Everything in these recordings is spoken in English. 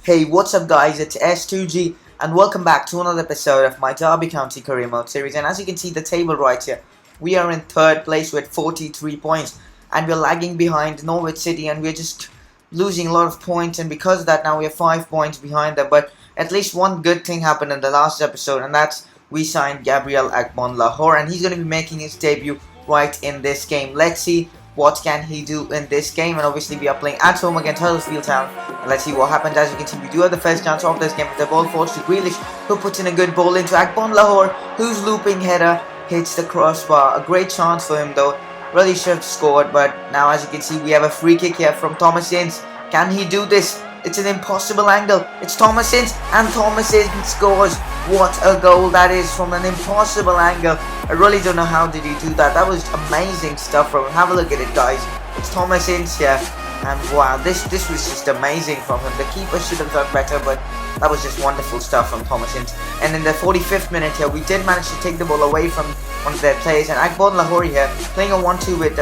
Hey, what's up guys, it's S2G and welcome back to another episode of my Derby County Career Mode series. And as you can see the table right here, we are in third place with 43 points and we're lagging behind Norwich City and we're just losing a lot of points, and because of that now we are 5 points behind them. But at least one good thing happened in the last episode, and that's we signed Gabriel Agbonlahor and he's going to be making his debut right in this game. Let's see what can he do in this game, and obviously we are playing at home against Huddersfield Town. And let's see what happens. As you can see, we do have the first chance of this game with the ball forced to Grealish, who puts in a good ball into Agbonlahor, whose looping header hits the crossbar. A great chance for him though. Really should have scored, but now as you can see we have a free kick here from Thomas Ince. Can he do this? It's an impossible angle. It's Thomas Ince, and Thomas Ince scores. What a goal that is from an impossible angle. I really don't know how did he do that. That was amazing stuff from him. Have a look at it guys. It's Thomas Ince here. And wow, this was just amazing from him. The keeper should have done better, but that was just wonderful stuff from Thomas Ince. And in the 45th minute here, we did manage to take the ball away from one of their players. And Agbonlahor here playing a 1-2 with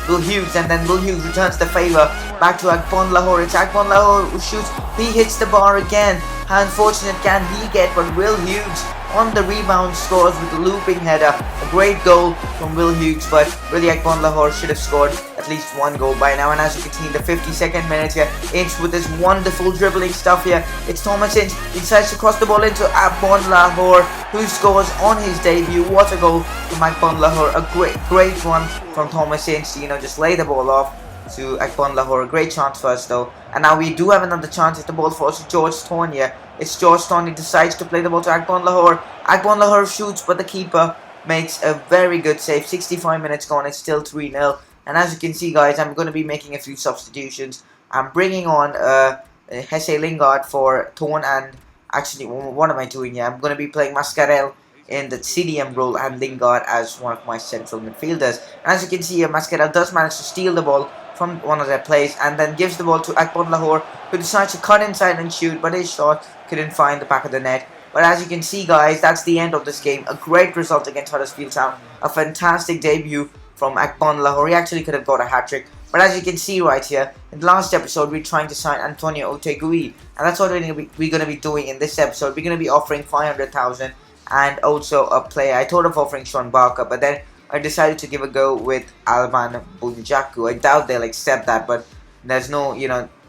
Will Hughes, and then Will Hughes returns the favour back to Agbonlahor. It's Agbonlahor who shoots. He hits the bar again. How unfortunate can he get? But Will Hughes on the rebound scores with a looping header. A great goal from Will Hughes, but really Agbonlahor should have scored at least one goal by now. And as you can see in the 52nd minute here, Ince with this wonderful dribbling stuff here. It's Thomas Ince. He decides to cross the ball into Agbonlahor, who scores on his debut. What a goal from Agbonlahor. A great one from Thomas Ince to, just lay the ball off to Agbonlahor. A great chance for us though. And now we do have another chance at the ball for us. George Thorne. It's George Thorne. He decides to play the ball to Agbonlahor. Agbonlahor shoots, but the keeper makes a very good save. 65 minutes gone. It's still 3-0. And as you can see guys, I'm going to be making a few substitutions. I'm bringing on Jesse Lingard for Thorne, and actually what am I doing here? I'm going to be playing Mascarell in the CDM role and Lingard as one of my central midfielders. And as you can see here, Mascarell does manage to steal the ball from one of their plays and then gives the ball to Agbonlahor, who decides to cut inside and shoot, but his shot couldn't find the back of the net. But as you can see guys, that's the end of this game. A great result against Huddersfield Town. A fantastic debut from Agbonlahor. He actually could have got a hat-trick. But as you can see right here, in the last episode we're trying to sign Antonio Otegui, and that's what we're going to be doing in this episode. We're going to be offering 500,000 and also a player. I thought of offering Sean Barker, but then I decided to give a go with Alban Bunjaku. I doubt they'll accept that, but there's no,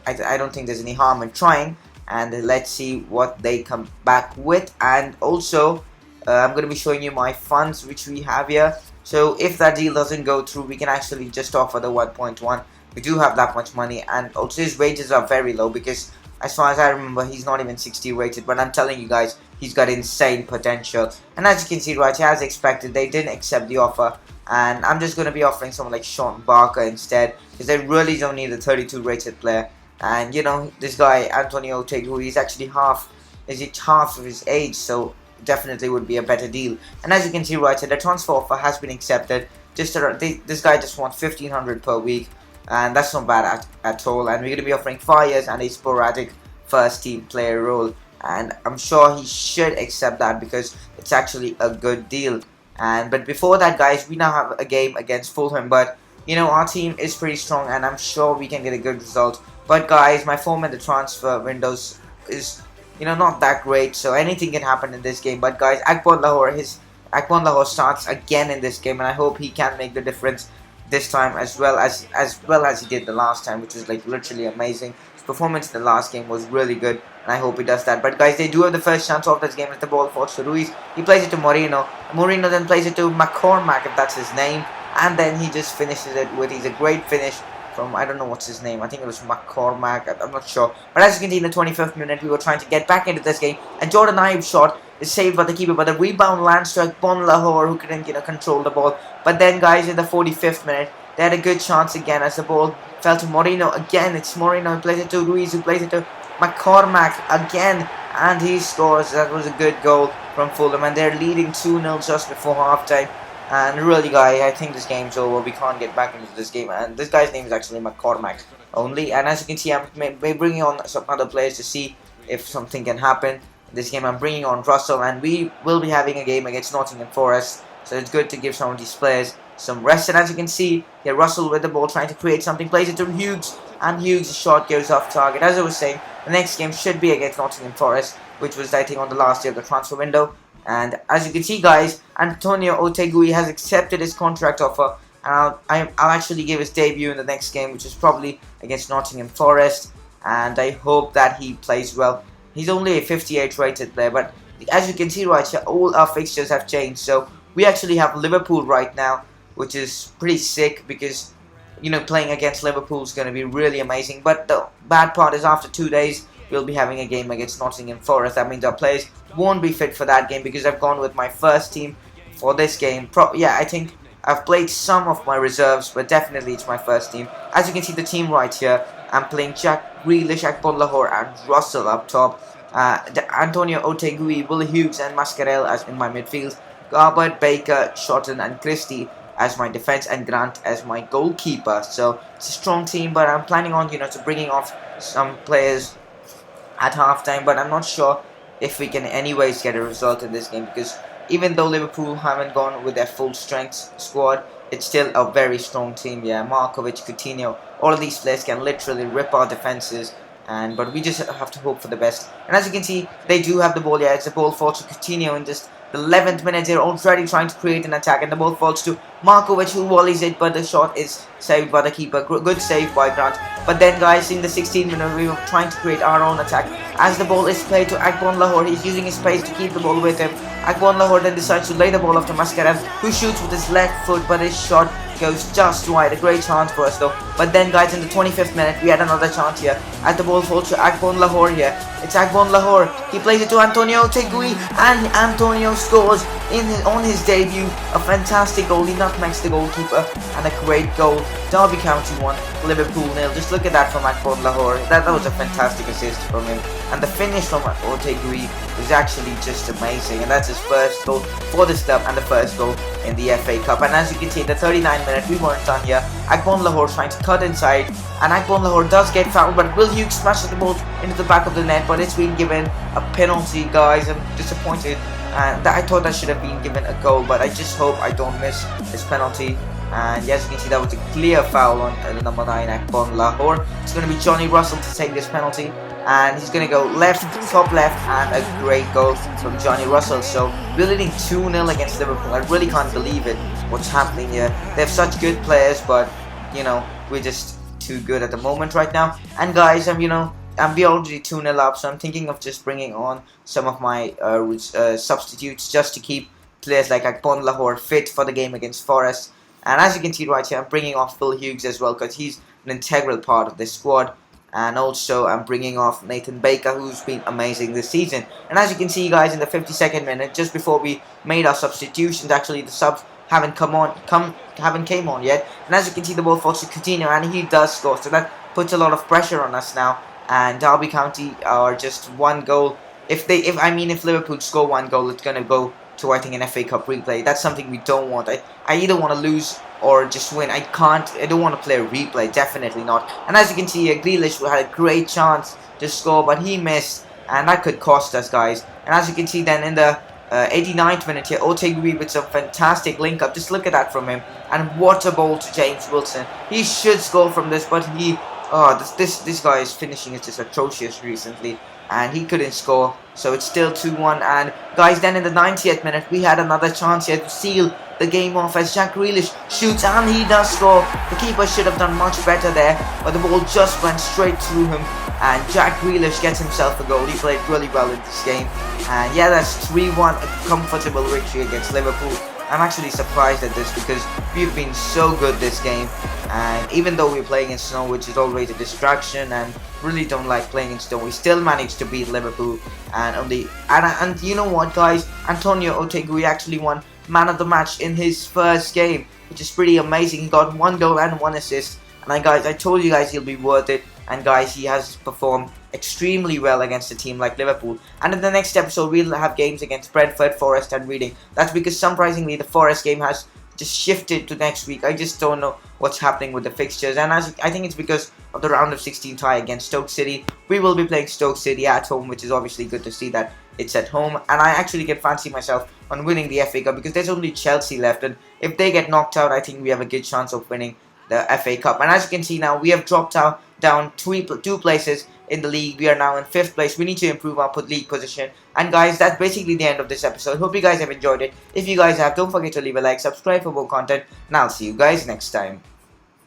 I don't think there's any harm in trying. And let's see what they come back with. And also, I'm going to be showing you my funds which we have here. So if that deal doesn't go through, we can actually just offer the 1.1. We do have that much money, and also his wages are very low because as far as I remember, he's not even 60 rated, but I'm telling you guys, he's got insane potential. And as you can see right here, as expected, they didn't accept the offer. And I'm just going to be offering someone like Sean Barker instead, because they really don't need a 32 rated player. And this guy, Antonio Otegui, is actually half of his age, so definitely would be a better deal. And as you can see right here, the transfer offer has been accepted. This guy just wants 1,500 per week. And that's not bad at all. And we're going to be offering 5 years and a sporadic first team player role. And I'm sure he should accept that because it's actually a good deal. But before that guys, we now have a game against Fulham. But our team is pretty strong and I'm sure we can get a good result. But guys, my form in the transfer windows is not that great. So anything can happen in this game. But guys, Agbonlahor starts again in this game, and I hope he can make the difference this time as well as he did the last time, which was like literally amazing. His performance in the last game was really good, and I hope he does that. But guys, they do have the first chance of this game with the ball for Ruiz. He plays it to Moreno. Moreno then plays it to McCormack, if that's his name, and then he just finishes it with a great finish from, I don't know what's his name. I think it was McCormack. I'm not sure. But as you can see in the 25th minute, we were trying to get back into this game, and Jordan Ives' shot is saved by the keeper, but the rebound lands to Agbonlahor, who couldn't control the ball. But then guys, in the 45th minute, they had a good chance again as the ball fell to Moreno again. It's Moreno who plays it to Ruiz, who plays it to McCormack again, and he scores. That was a good goal from Fulham, and they're leading 2-0 just before halftime. And really guys, I think this game's over. We can't get back into this game, and this guy's name is actually McCormack only. And as you can see, I'm bringing on some other players to see if something can happen. This game I'm bringing on Russell, and we will be having a game against Nottingham Forest, so it's good to give some of these players some rest. And as you can see, here Russell with the ball trying to create something, plays it to Hughes, and Hughes' shot goes off target. As I was saying, the next game should be against Nottingham Forest, which was I think on the last day of the transfer window. And as you can see, guys, Antonio Otegui has accepted his contract offer, and I'll actually give his debut in the next game, which is probably against Nottingham Forest, and I hope that he plays well. He's only a 58 rated player, but as you can see right here, all our fixtures have changed. So we actually have Liverpool right now, which is pretty sick because, you know, playing against Liverpool is going to be really amazing. But the bad part is after 2 days, we'll be having a game against Nottingham Forest. That means our players won't be fit for that game because I've gone with my first team for this game. Yeah, I think I've played some of my reserves, but definitely it's my first team. As you can see the team right here, I'm playing Jack Grealish, Akpon Lahore and Russell up top. Antonio Otegui, Will Hughes and Mascarell as in my midfield. Garbert, Baker, Shotton and Christie as my defense, and Grant as my goalkeeper. So it's a strong team, but I'm planning on, you know, to bringing off some players at halftime, but I'm not sure if we can anyways get a result in this game because even though Liverpool haven't gone with their full strength squad, it's still a very strong team. Yeah, Markovic, Coutinho, all of these players can literally rip our defenses, but we just have to hope for the best. And as you can see, they do have the ball. Yeah, it's a ball falls to Coutinho in just the 11th minute. They're already trying to create an attack, and the ball falls to Markovic, who volleys it, but the shot is saved by the keeper. Good save by Grant. But then, guys, in the 16th minute, we were trying to create our own attack. As the ball is played to Akpon Lahore, he's using his pace to keep the ball with him. Akpon Lahore then decides to lay the ball off to Mascarell, who shoots with his left foot, but his shot goes just wide. A great chance for us though. But then, guys, in the 25th minute, we had another chance here. As the ball falls to Akpon Lahore here. It's Akpon Lahore. He plays it to Antonio Tegui, and Antonio scores on his debut. A fantastic goal. He nutmegs the goalkeeper, and a great goal. Derby County 1, Liverpool 0. Just look at that from Akpon Lahore. That was a fantastic assist from him. And the finish from Otegui was actually just amazing. And that's his first goal for this club and the first goal in the FA Cup. And as you can see, in the 39th minute, we weren't done here. Akpon Lahore trying to cut inside, and Akpon Lahore does get fouled, but Will Hughes smashes the ball into the back of the net, but it's been given a penalty, guys. I'm disappointed, and I thought that should have been given a goal, but I just hope I don't miss this penalty. And as you can see, that was a clear foul on the number 9, Akpon Lahore. It's going to be Johnny Russell to take this penalty, and he's going to go left, top left, and a great goal from Johnny Russell. So we're leading 2-0 against Liverpool. I really can't believe it, what's happening here. They have such good players, but, you know, we're just too good at the moment right now. And guys, we're already 2-0 up, so I'm thinking of just bringing on some of my substitutes just to keep players like Akpon Lahore fit for the game against Forest. And as you can see right here, I'm bringing off Will Hughes as well because he's an integral part of this squad. And also I'm bringing off Nathan Baker, who's been amazing this season. And as you can see, guys, in the 52nd minute, just before we made our substitutions, actually the subs haven't came on yet. And as you can see, the ball falls to Coutinho, and he does score. So that puts a lot of pressure on us now. And Derby County are just one goal. If Liverpool score one goal, it's gonna go to, I think, an FA Cup replay. That's something we don't want. I either want to lose or just win. I don't want to play a replay, definitely not. And as you can see, Grealish had a great chance to score, but he missed, and that could cost us, guys. And as you can see then in the 89th minute here, Otegui with some fantastic link up. Just look at that from him, and what a ball to James Wilson. He should score from this, but this guy's finishing is just atrocious recently, and he couldn't score. So it's still 2-1. And guys, then in the 90th minute, we had another chance here to seal the game off as Jack Grealish shoots, and he does score. The keeper should have done much better there, but the ball just went straight through him, and Jack Grealish gets himself a goal. He played really well in this game, and yeah, that's 3-1, a comfortable victory against Liverpool. I'm actually surprised at this because we've been so good this game, and even though we're playing in snow, which is always a distraction, and really don't like playing in snow, we still managed to beat Liverpool. And you know what, guys, Antonio Otegui actually won man of the match in his first game, which is pretty amazing. He got 1 goal and 1 assist, and guys, I told you guys he'll be worth it. And guys, he has performed extremely well against a team like Liverpool. And in the next episode, we'll have games against Brentford, Forest and Reading. That's because surprisingly the Forest game has just shifted to next week. I just don't know what's happening with the fixtures, and I think it's because of the round of 16 tie against Stoke City. We will be playing Stoke City at home, which is obviously good to see that it's at home, and I actually can fancy myself on winning the FA Cup because there's only Chelsea left, and if they get knocked out, I think we have a good chance of winning the FA Cup. And as you can see now, we have dropped out down two places in the league. We are now in 5th place. We need to improve our league position. And guys, that's basically the end of this episode. Hope you guys have enjoyed it. If you guys have, don't forget to leave a like, subscribe for more content, and I'll see you guys next time.